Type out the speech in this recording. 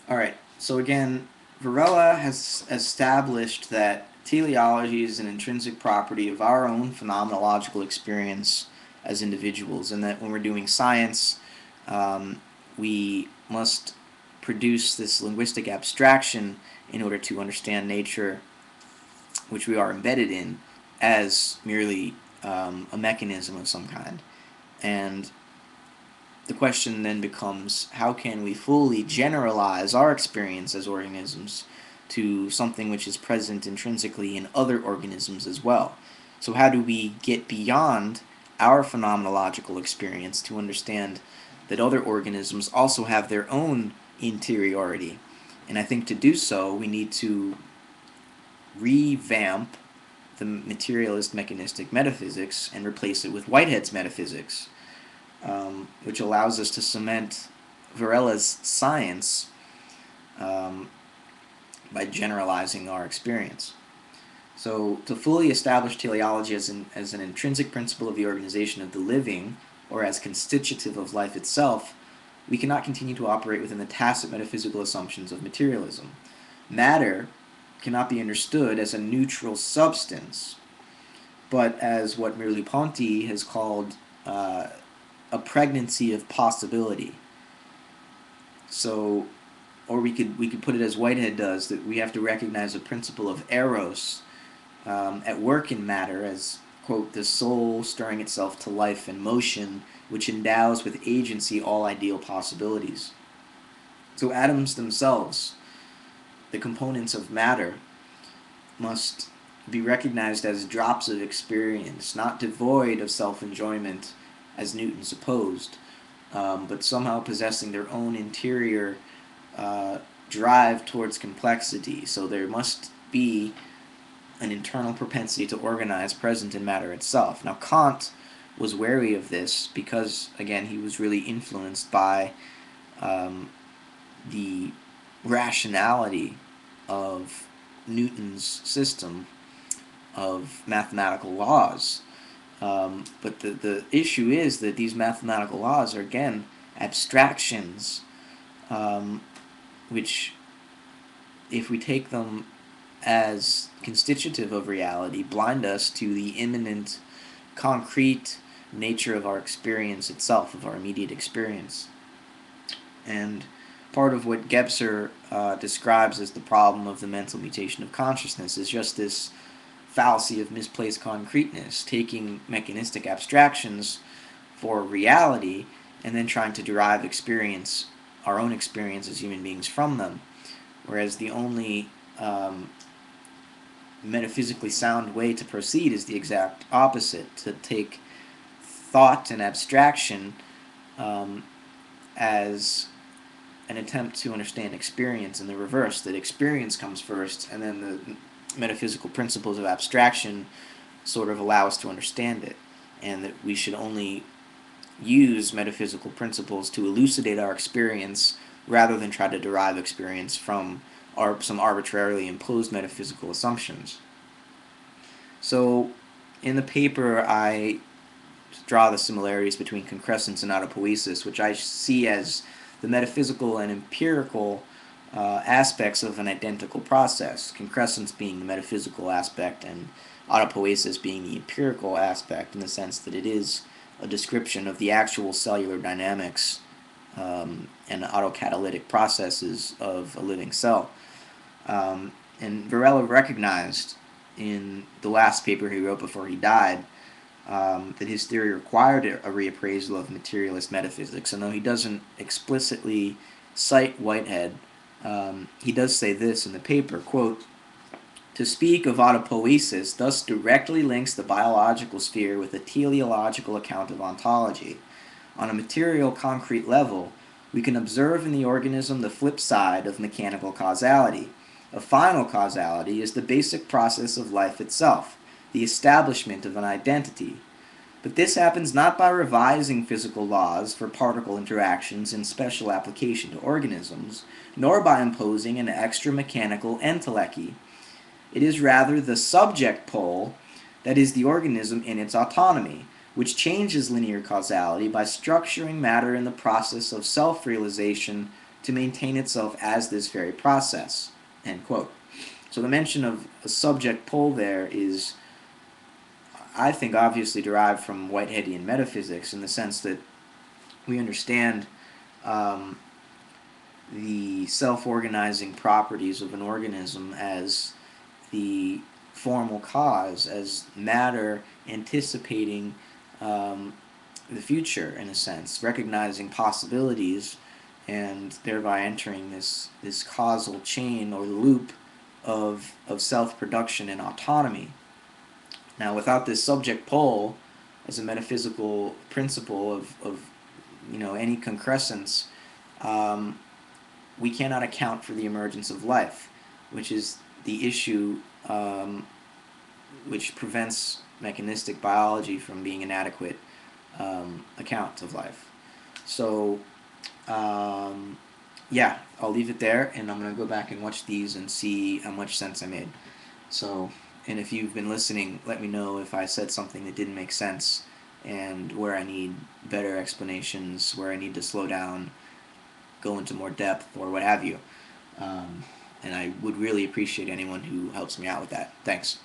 Alright, so again, Varela has established that teleology is an intrinsic property of our own phenomenological experience as individuals, and that when we're doing science, we must produce this linguistic abstraction in order to understand nature, which we are embedded in, as merely a mechanism of some kind. And the question then becomes, how can we fully generalize our experience as organisms to something which is present intrinsically in other organisms as well? So how do we get beyond our phenomenological experience to understand that other organisms also have their own interiority? And I think to do so, we need to revamp the materialist mechanistic metaphysics and replace it with Whitehead's metaphysics, which allows us to cement Varela's science by generalizing our experience. So, to fully establish teleology as an intrinsic principle of the organization of the living, or as constitutive of life itself, we cannot continue to operate within the tacit metaphysical assumptions of materialism. Matter cannot be understood as a neutral substance, but as what Merleau-Ponty has called a pregnancy of possibility. So, or we could put it as Whitehead does, that we have to recognize a principle of eros at work in matter as, quote, the soul stirring itself to life and motion, which endows with agency all ideal possibilities. So atoms themselves, the components of matter, must be recognized as drops of experience, not devoid of self-enjoyment, as Newton supposed, but somehow possessing their own interior drive towards complexity. So there must be an internal propensity to organize present in matter itself. Now Kant was wary of this because, again, he was really influenced by the rationality of Newton's system of mathematical laws. But the issue is that these mathematical laws are, again, abstractions, which, if we take them as constitutive of reality, blind us to the immanent, concrete nature of our experience itself, of our immediate experience. And part of what Gebser describes as the problem of the mental mutation of consciousness is just this fallacy of misplaced concreteness, taking mechanistic abstractions for reality and then trying to derive experience, our own experience as human beings, from them. Whereas the only metaphysically sound way to proceed is the exact opposite, to take thought and abstraction as an attempt to understand experience, and the reverse, that experience comes first and then the metaphysical principles of abstraction sort of allow us to understand it, and that we should only use metaphysical principles to elucidate our experience rather than try to derive experience from some arbitrarily imposed metaphysical assumptions. So in the paper I draw the similarities between concrescence and autopoiesis, which I see as the metaphysical and empirical aspects of an identical process, concrescence being the metaphysical aspect and autopoiesis being the empirical aspect, in the sense that it is a description of the actual cellular dynamics and autocatalytic processes of a living cell. And Varela recognized in the last paper he wrote before he died that his theory required a reappraisal of materialist metaphysics, and though he doesn't explicitly cite Whitehead, he does say this in the paper, quote, "To speak of autopoiesis thus directly links the biological sphere with a teleological account of ontology. On a material concrete level, we can observe in the organism the flip side of mechanical causality. A final causality is the basic process of life itself, the establishment of an identity. But this happens not by revising physical laws for particle interactions in special application to organisms, nor by imposing an extra mechanical entelechy. It is rather the subject pole that is the organism in its autonomy, which changes linear causality by structuring matter in the process of self-realization to maintain itself as this very process, end quote. So the mention of a subject pole there is, I think, obviously derived from Whiteheadian metaphysics, in the sense that we understand um, the self-organizing properties of an organism as the formal cause, as matter anticipating um, the future, in a sense, recognizing possibilities, and thereby entering this causal chain or loop of self-production and autonomy. Now, without this subject pole as a metaphysical principle of any concrescence, um, we cannot account for the emergence of life, which is the issue which prevents mechanistic biology from being an adequate account of life. So, yeah, I'll leave it there, and I'm going to go back and watch these and see how much sense I made. So, and if you've been listening, let me know if I said something that didn't make sense, and where I need better explanations, where I need to slow down, go into more depth, or what have you. And I would really appreciate anyone who helps me out with that. Thanks.